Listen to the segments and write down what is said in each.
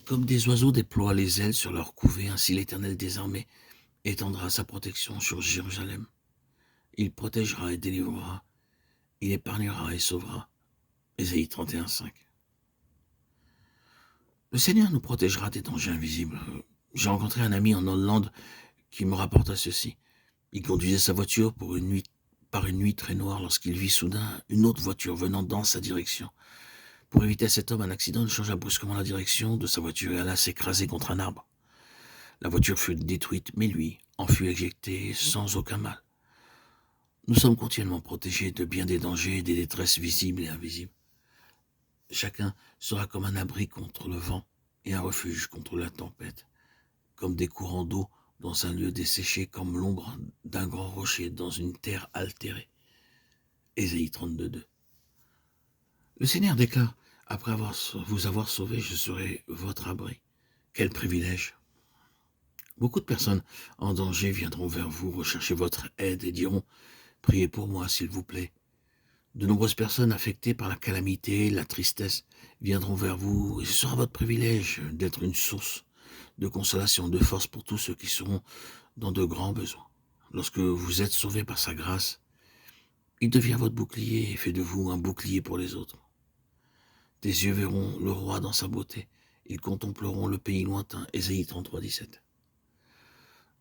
Comme des oiseaux déploient les ailes sur leur couvée, ainsi l'Éternel des armées étendra sa protection sur Jérusalem. Il protégera et délivrera, il épargnera et sauvera. Ésaïe 31, 5. Le Seigneur nous protégera des dangers invisibles. J'ai rencontré un ami en Hollande qui me rapporta ceci. Il conduisait sa voiture par une nuit très noire lorsqu'il vit soudain une autre voiture venant dans sa direction. Pour éviter à cet homme un accident, il changea brusquement la direction de sa voiture et alla s'écraser contre un arbre. La voiture fut détruite, mais lui en fut éjecté sans aucun mal. Nous sommes continuellement protégés de bien des dangers et des détresses visibles et invisibles. Chacun sera comme un abri contre le vent et un refuge contre la tempête, comme des courants d'eau dans un lieu desséché, comme l'ombre d'un grand rocher dans une terre altérée. Ésaïe 32, 2. Le Seigneur déclare, après vous avoir sauvé, je serai votre abri. Quel privilège! Beaucoup de personnes en danger viendront vers vous rechercher votre aide et diront « Priez pour moi, s'il vous plaît ». De nombreuses personnes affectées par la calamité, la tristesse, viendront vers vous et ce sera votre privilège d'être une source de consolation, de force pour tous ceux qui seront dans de grands besoins. Lorsque vous êtes sauvés par sa grâce, il devient votre bouclier et fait de vous un bouclier pour les autres. Tes yeux verront le roi dans sa beauté, ils contempleront le pays lointain. Ésaïe 33, 17.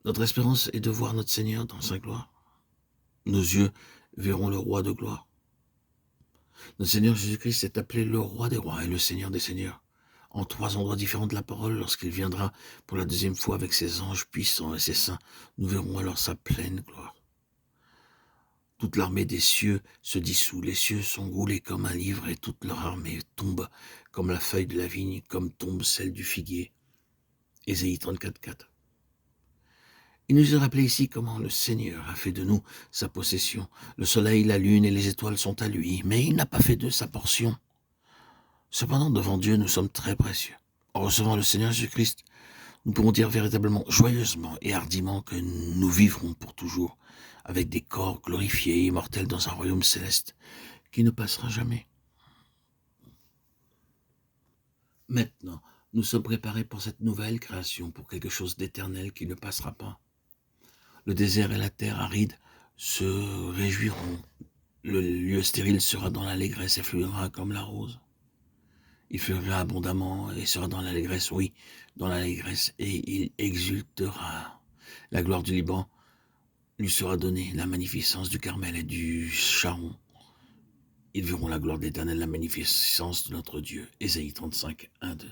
Notre espérance est de voir notre Seigneur dans sa gloire. Nos yeux verront le roi de gloire. Notre Seigneur Jésus-Christ est appelé le roi des rois et le Seigneur des seigneurs, en 3 endroits différents de la parole. Lorsqu'il viendra pour la 2e fois avec ses anges puissants et ses saints, nous verrons alors sa pleine gloire. Toute l'armée des cieux se dissout, les cieux sont roulés comme un livre et toute leur armée tombe comme la feuille de la vigne, comme tombe celle du figuier. Ésaïe 34, 4. Il nous est rappelé ici comment le Seigneur a fait de nous sa possession. Le soleil, la lune et les étoiles sont à lui, mais il n'a pas fait d'eux sa portion. Cependant, devant Dieu, nous sommes très précieux. En recevant le Seigneur Jésus-Christ, nous pourrons dire véritablement, joyeusement et hardiment que nous vivrons pour toujours avec des corps glorifiés et immortels dans un royaume céleste qui ne passera jamais. Maintenant, nous sommes préparés pour cette nouvelle création, pour quelque chose d'éternel qui ne passera pas. Le désert et la terre aride se réjouiront. Le lieu stérile sera dans l'allégresse et fleurira comme la rose. Il fleurira abondamment et sera dans l'allégresse, oui, dans l'allégresse, et il exultera. La gloire du Liban lui sera donnée, la magnificence du Carmel et du Sharon. Ils verront la gloire de l'Éternel, la magnificence de notre Dieu. Ésaïe 35, 1, 2.